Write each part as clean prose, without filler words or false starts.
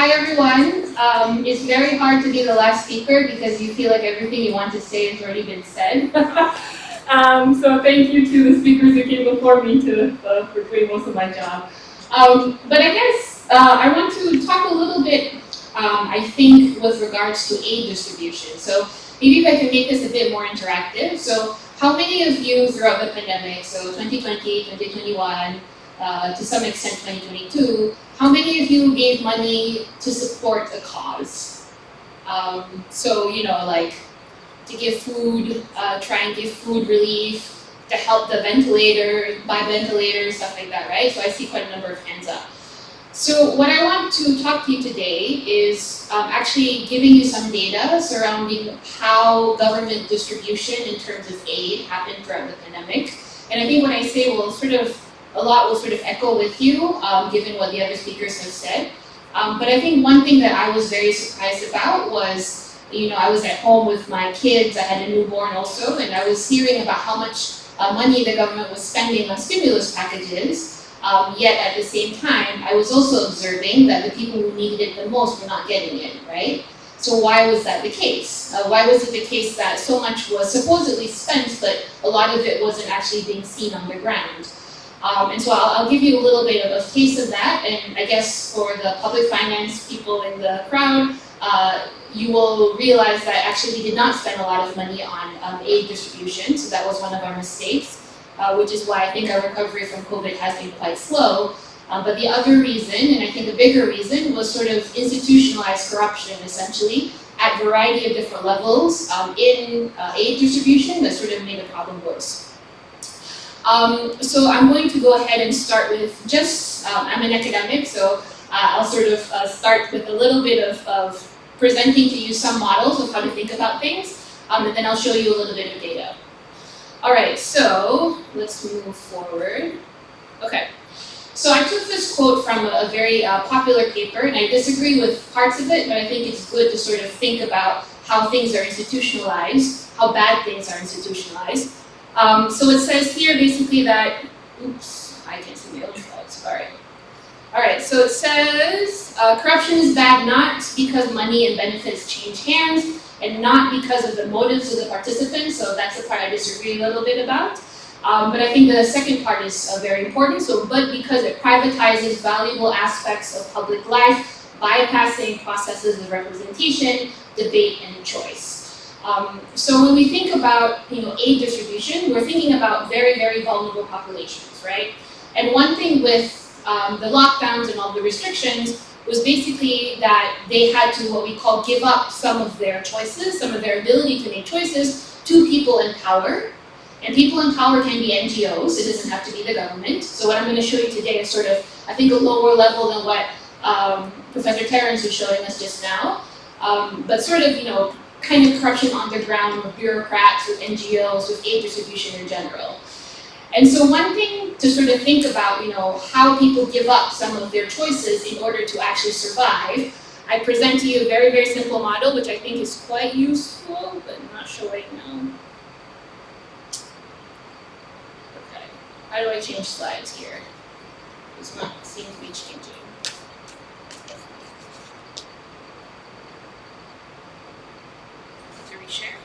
hi everyone. It's very hard to be the last speaker because you feel like everything you want to say has already been said. So thank you to the speakers who came before me for doing most of my job. But I guess I want to talk a little bit, I think, with regards to aid distribution. So maybe if I can make this a bit more interactive. So how many of you throughout the pandemic, so 2020, 2021, to some extent 2022, how many of you gave money to support a cause? So, you know, like to give food, try and give food relief, to help the ventilator, buy ventilators, stuff like that, right? So I see quite a number of hands up. So what I want to talk to you today is actually giving you some data surrounding how government distribution in terms of aid happened throughout the pandemic. And I think when I say a lot will sort of echo with you, given what the other speakers have said. But I think one thing that I was very surprised about was, you know, I was at home with my kids, I had a newborn also, and I was hearing about how much money the government was spending on stimulus packages. Yet at the same time, I was also observing that the people who needed it the most were not getting it, right? So why was that the case? Why was it the case that so much was supposedly spent, but a lot of it wasn't actually being seen on the ground? And so I'll give you a little bit of a taste of that, and I guess for the public finance people in the crowd, you will realize that actually we did not spend a lot of money on aid distribution, so that was one of our mistakes. Which is why I think our recovery from COVID has been quite slow. But the other reason, and I think a bigger reason, was sort of institutionalized corruption, essentially, at a variety of different levels in aid distribution that sort of made the problem worse. So I'm going to go ahead and start with just, I'm an academic, so I'll sort of start with a little bit of presenting to you some models of how to think about things, and then I'll show you a little bit of data. All right, so let's move forward. Okay, so I took this quote from a very popular paper, and I disagree with parts of it, but I think it's good to sort of think about how things are institutionalized, how bad things are institutionalized. So it says here basically that, oops, I can't see my own slides, sorry. All right, so it says, corruption is bad not because money and benefits change hands, and not because of the motives of the participants, so that's the part I disagree a little bit about. But I think the second part is very important, but because it privatizes valuable aspects of public life, bypassing processes of representation, debate, and choice. So when we think about aid distribution, we're thinking about very, very vulnerable populations, right? And one thing with the lockdowns and all the restrictions was basically that they had to, what we call, give up some of their choices, some of their ability to make choices to people in power. And people in power can be NGOs, it doesn't have to be the government. So what I'm going to show you today is sort of, I think, a lower level than what Professor Terrence was showing us just now. But sort of, kind of corruption on the ground with bureaucrats, with NGOs, with aid distribution in general. And so one thing to sort of think about, how people give up some of their choices in order to actually survive, I present to you a very, very simple model, which I think is quite useful, but I'm not showing now. Okay, how do I change slides here? It's not seem to be changing. To reshare.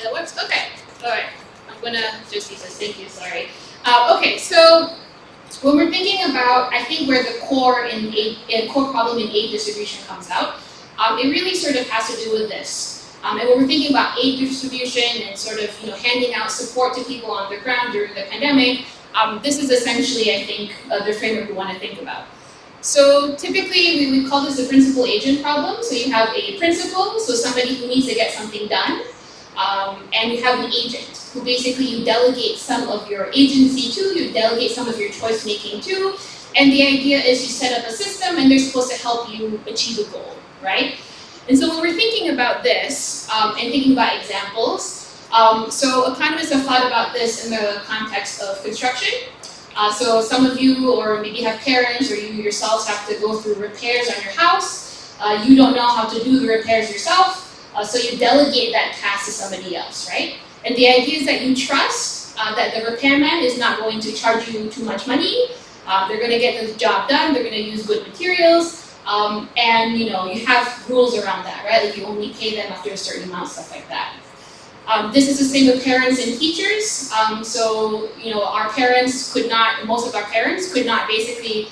That works? Okay. All right. I'm going to just use this. Thank you. Sorry. Okay. So when we're thinking about, I think, where the core problem in aid distribution comes out, it really sort of has to do with this. And when we're thinking about aid distribution and sort of handing out support to people on the ground during the pandemic, this is essentially, I think, the framework we want to think about. So typically, we would call this the principal-agent problem. So you have a principal, so somebody who needs to get something done, and you have an agent, who basically you delegate some of your agency to, you delegate some of your choice-making to, and the idea is you set up a system and they're supposed to help you achieve a goal, right? And so when we're thinking about this, and thinking about examples, so economists have thought about this in the context of construction. So some of you, or maybe have parents, or you yourselves have to go through repairs on your house. You don't know how to do the repairs yourself, so you delegate that task to somebody else, right? And the idea is that you trust that the repairman is not going to charge you too much money. They're going to get the job done. They're going to use good materials. And you have rules around that, right? Like you only pay them after a certain amount, stuff like that. This is the same with parents and teachers. So our parents could not, most of our parents could not basically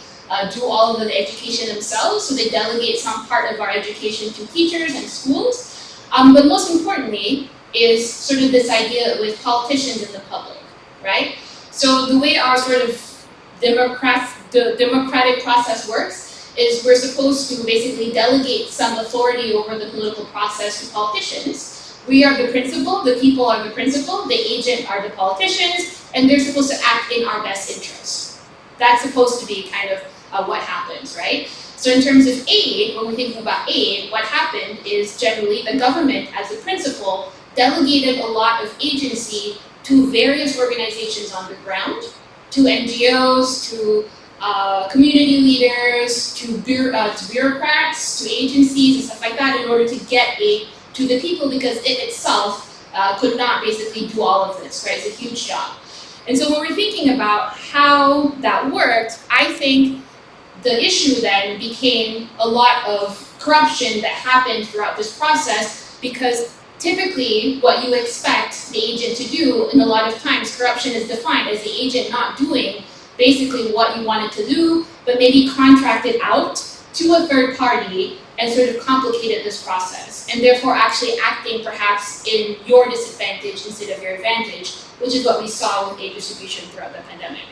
do all of the education themselves. So they delegate some part of our education to teachers and schools. But most importantly is sort of this idea with politicians and the public, right? So the way our sort of democratic process works is we're supposed to basically delegate some authority over the political process to politicians. We are the principal, the people are the principal, the agent are the politicians, and they're supposed to act in our best interest. That's supposed to be kind of what happens, right? So in terms of aid, when we're thinking about aid, what happened is generally the government as the principal delegated a lot of agency to various organizations on the ground, to NGOs, to community leaders, to bureaucrats, to agencies and stuff like that in order to get aid to the people because it itself could not basically do all of this, right? It's a huge job. And so when we're thinking about how that worked, I think the issue then became a lot of corruption that happened throughout this process because typically what you expect the agent to do, and a lot of times corruption is defined as the agent not doing basically what you wanted to do, but maybe contracted out to a third party and sort of complicated this process, and therefore actually acting perhaps in your disadvantage instead of your advantage, which is what we saw with aid distribution throughout the pandemic.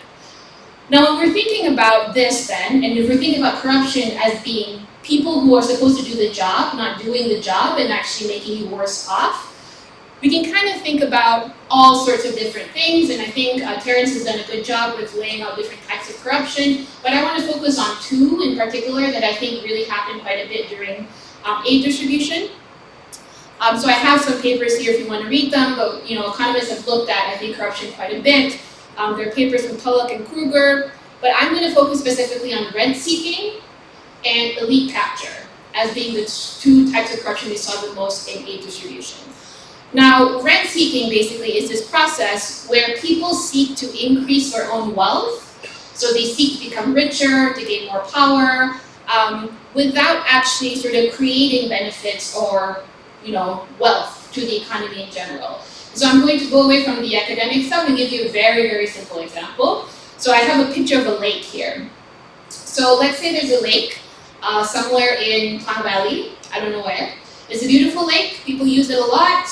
Now, when we're thinking about this then, and if we're thinking about corruption as being people who are supposed to do the job, not doing the job and actually making you worse off, we can kind of think about all sorts of different things, and I think Terrence has done a good job with laying out different types of corruption, but I want to focus on two in particular that I think really happened quite a bit during aid distribution. So I have some papers here if you want to read them, but economists have looked at, I think, corruption quite a bit. There are papers from Tulloch and Kruger, but I'm going to focus specifically on rent-seeking and elite capture as being the two types of corruption we saw the most in aid distribution. Now, rent-seeking basically is this process where people seek to increase their own wealth. So they seek to become richer, to gain more power, without actually sort of creating benefits or, wealth to the economy in general. So I'm going to go away from the academic stuff and give you a very, very simple example. So I have a picture of a lake here. So let's say there's a lake somewhere in Klang Valley, I don't know where. It's a beautiful lake, people use it a lot.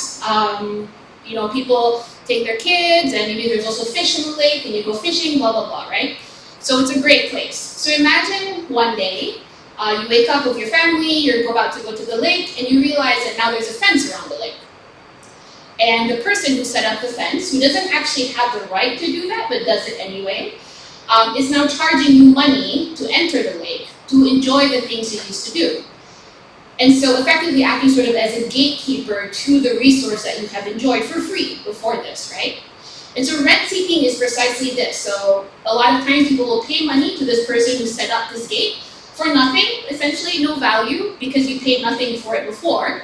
People take their kids, and maybe there's also fish in the lake, and you go fishing, blah, blah, blah, right? So it's a great place. So imagine one day, you wake up with your family, you're about to go to the lake, and you realize that now there's a fence around the lake. And the person who set up the fence, who doesn't actually have the right to do that, but does it anyway, is now charging you money to enter the lake, to enjoy the things you used to do. And so effectively acting sort of as a gatekeeper to the resource that you have enjoyed for free before this, right? And so rent-seeking is precisely this. So a lot of times people will pay money to this person who set up this gate for nothing, essentially no value, because you paid nothing for it before.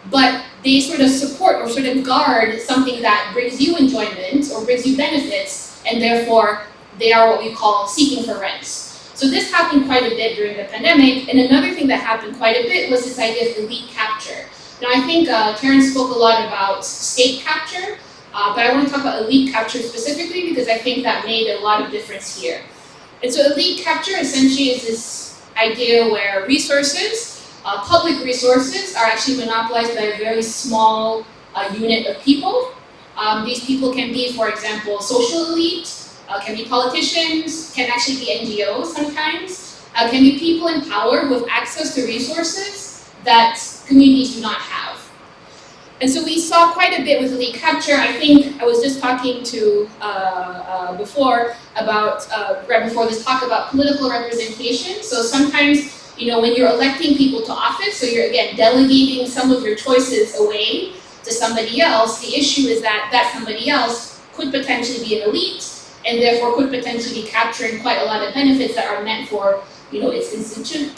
But they sort of support or sort of guard something that brings you enjoyment or brings you benefits, and therefore they are what we call seeking for rents. So this happened quite a bit during the pandemic, and another thing that happened quite a bit was this idea of elite capture. Now I think Terrence spoke a lot about state capture, but I want to talk about elite capture specifically because I think that made a lot of difference here. And so elite capture essentially is this idea where resources public resources are actually monopolized by a very small unit of people. These people can be, for example, social elite, can be politicians, can actually be NGOs sometimes, can be people in power with access to resources that communities do not have. And so we saw quite a bit with elite capture. I think I was just talking to before about, right before this talk about political representation. So sometimes, when you're electing people to office, so you're again delegating some of your choices away to somebody else, the issue is that somebody else could potentially be an elite and therefore could potentially be capturing quite a lot of benefits that are meant for its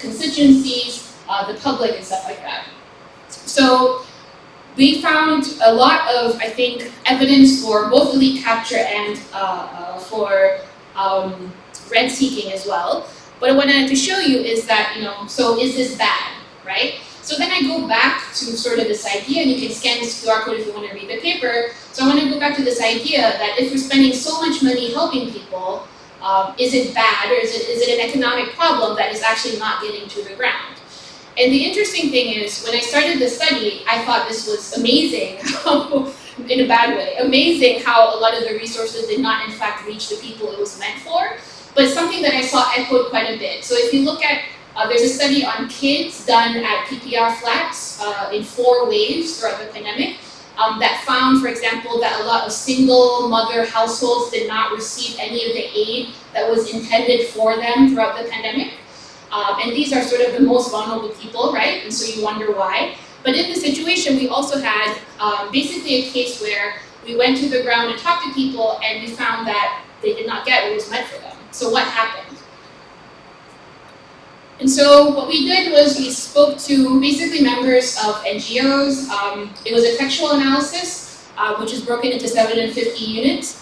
constituencies, the public and stuff like that. So we found a lot of, I think, evidence for both elite capture and for rent seeking as well. What I wanted to show you is that, so is this bad, right? So then I go back to sort of this idea, and you can scan this QR code if you want to read the paper. So I want to go back to this idea that if we're spending so much money helping people, is it bad, or is it an economic problem that is actually not getting to the ground? And the interesting thing is, when I started the study, I thought this was amazing, in a bad way, amazing how a lot of the resources did not in fact reach the people it was meant for, but something that I saw echoed quite a bit. So if you look at, there's a study on kids done at PPR flats in 4 waves throughout the pandemic that found, for example, that a lot of single mother households did not receive any of the aid that was intended for them throughout the pandemic. And these are sort of the most vulnerable people, right? And so you wonder why. But in this situation, we also had basically a case where we went to the ground and talked to people, and we found that they did not get what was meant for them. So what happened? And so what we did was we spoke to basically members of NGOs. It was a textual analysis, which is broken into 750 units.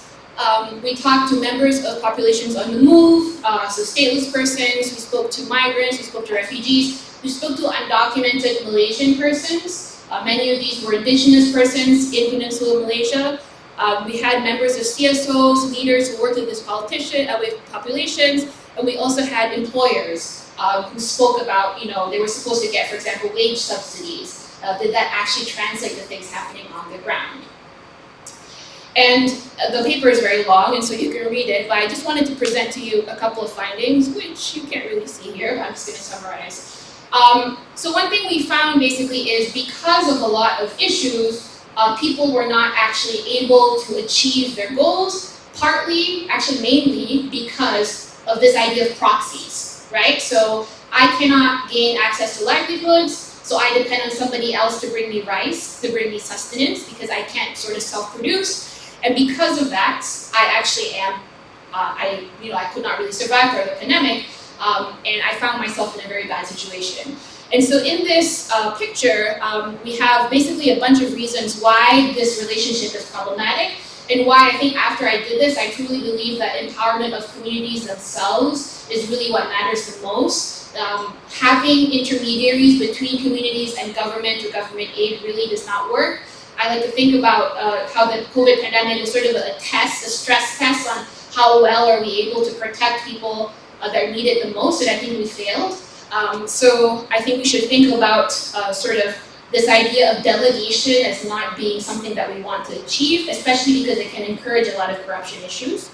We talked to members of populations on the move, so stateless persons. We spoke to migrants, we spoke to refugees, we spoke to undocumented Malaysian persons. Many of these were indigenous persons in Peninsular Malaysia. We had members of CSOs, leaders who worked with with populations, and we also had employers who spoke about, they were supposed to get, for example, wage subsidies. Did that actually translate to things happening on the ground? And the paper is very long, and so you can read it, but I just wanted to present to you a couple of findings, which you can't really see here, but I'm just going to summarize. So one thing we found basically is because of a lot of issues, people were not actually able to achieve their goals, partly, actually mainly, because of this idea of proxies, right? So I cannot gain access to livelihoods, so I depend on somebody else to bring me rice, to bring me sustenance, because I can't sort of self-produce. And because of that, I actually am, I could not really survive through the pandemic, and I found myself in a very bad situation. And so in this picture, we have basically a bunch of reasons why this relationship is problematic, and why I think after I did this, I truly believe that empowerment of communities themselves is really what matters the most. Having intermediaries between communities and government or government aid really does not work. I like to think about how the COVID pandemic is sort of a test, a stress test on how well are we able to protect people that need it the most, and I think we failed. So I think we should think about sort of this idea of delegation as not being something that we want to achieve, especially because it can encourage a lot of corruption issues.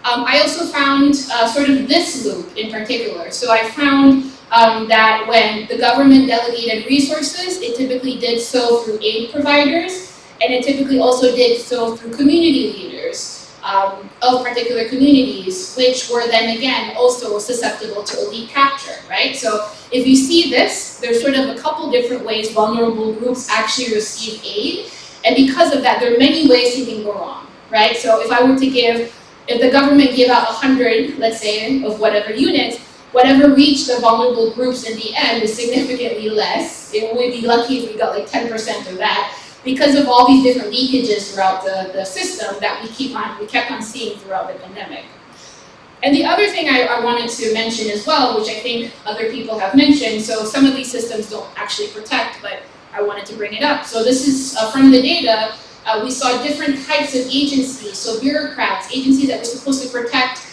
I also found sort of this loop in particular. So I found that when the government delegated resources, it typically did so through aid providers, and it typically also did so through community leaders of particular communities, which were then again also susceptible to elite capture, right? So if you see this, there's sort of a couple different ways vulnerable groups actually receive aid, and because of that, there are many ways it can go wrong, right? So if I were to if the government gave out 100, let's say, of whatever units, whatever reached the vulnerable groups in the end is significantly less. It would be lucky if we got like 10% of that, because of all these different leakages throughout the system that we kept on seeing throughout the pandemic. And the other thing I wanted to mention as well, which I think other people have mentioned, so some of these systems don't actually protect, but I wanted to bring it up. So this is from the data. We saw different types of agencies, so bureaucrats, agencies that were supposed to protect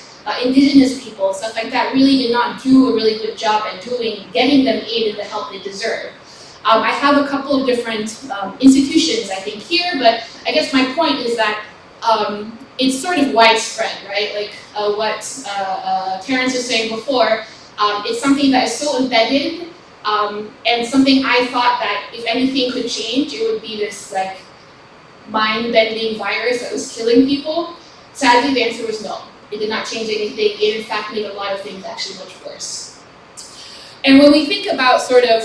indigenous people, stuff like that, really did not do a really good job at getting them aid and the help they deserve. I have a couple of different institutions, I think, here, but I guess my point is that it's sort of widespread, right? Like what Terrence was saying before, it's something that is so embedded, and something I thought that if anything could change, it would be this like mind-bending virus that was killing people. Sadly, the answer was no. It did not change anything. It in fact made a lot of things actually much worse. And when we think about sort of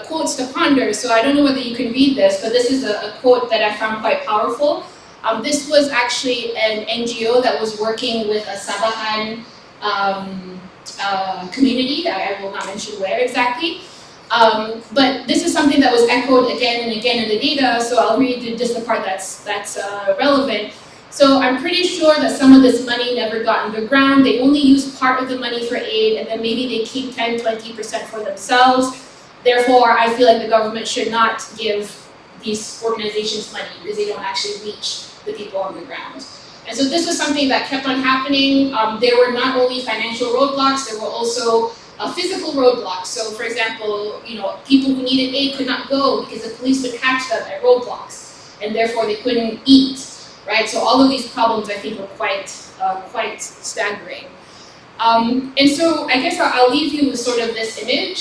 quotes to ponder, so I don't know whether you can read this, but this is a quote that I found quite powerful. This was actually an NGO that was working with a Sabahan community. I will not mention where exactly. But this is something that was echoed again and again in the data, so I'll read just the part that's relevant. So I'm pretty sure that some of this money never got underground. They only use part of the money for aid, and then maybe they keep 10, 20% for themselves. Therefore, I feel like the government should not give these organizations money because they don't actually reach the people on the ground. And so this was something that kept on happening. There were not only financial roadblocks, there were also physical roadblocks. So for example, people who needed aid could not go because the police would catch them at roadblocks, and therefore they couldn't eat. Right, so all of these problems I think were quite staggering. And so I guess I'll leave you with sort of this image.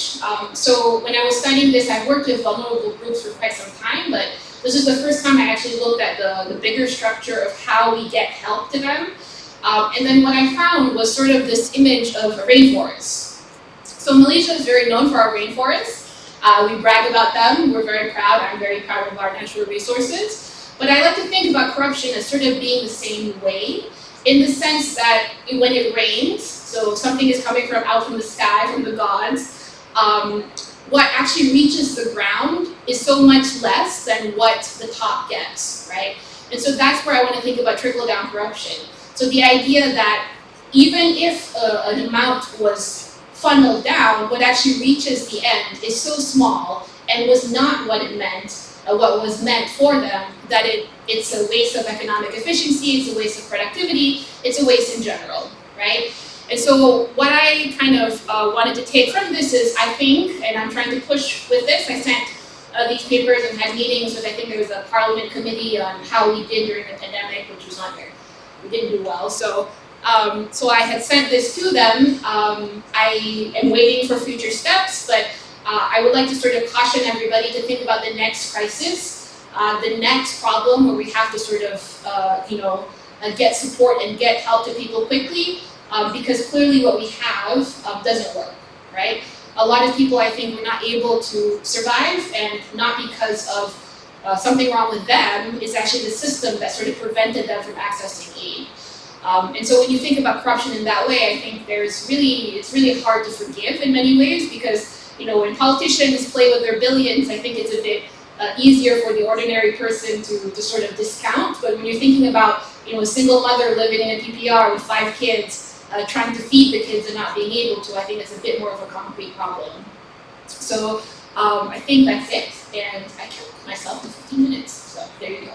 So when I was studying this, I worked with vulnerable groups for quite some time, but this is the first time I actually looked at the bigger structure of how we get help to them. And then what I found was sort of this image of a rainforest. So Malaysia is very known for our rainforests. We brag about them, we're very proud. I'm very proud of our natural resources. But I like to think about corruption as sort of being the same way, in the sense that when it rains, so something is coming out from the sky, from the gods, what actually reaches the ground is so much less than what the top gets, right? And so that's where I want to think about trickle-down corruption. So the idea that even if an amount was funneled down, what actually reaches the end is so small and was not what it meant, what was meant for them, that it's a waste of economic efficiency, it's a waste of productivity, it's a waste in general, right? And so what I kind of wanted to take from this is, I think, and I'm trying to push with this, I sent these papers and had meetings with, I think there was a parliament committee on how we did during the pandemic, which was not very, we didn't do well. So I had sent this to them. I am waiting for future steps, but I would like to sort of caution everybody to think about the next crisis, the next problem where we have to sort of, get support and get help to people quickly, because clearly what we have doesn't work, right? A lot of people, I think, were not able to survive, and not because of something wrong with them, it's actually the system that sort of prevented them from accessing aid. And so when you think about corruption in that way, I think it's really hard to forgive in many ways, because when politicians play with their billions, I think it's a bit easier for the ordinary person to sort of discount. But when you're thinking about a single mother living in a PPR with 5 kids, trying to feed the kids and not being able to, I think it's a bit more of a concrete problem. So I think that's it. And I killed myself in 15 minutes. So there you go.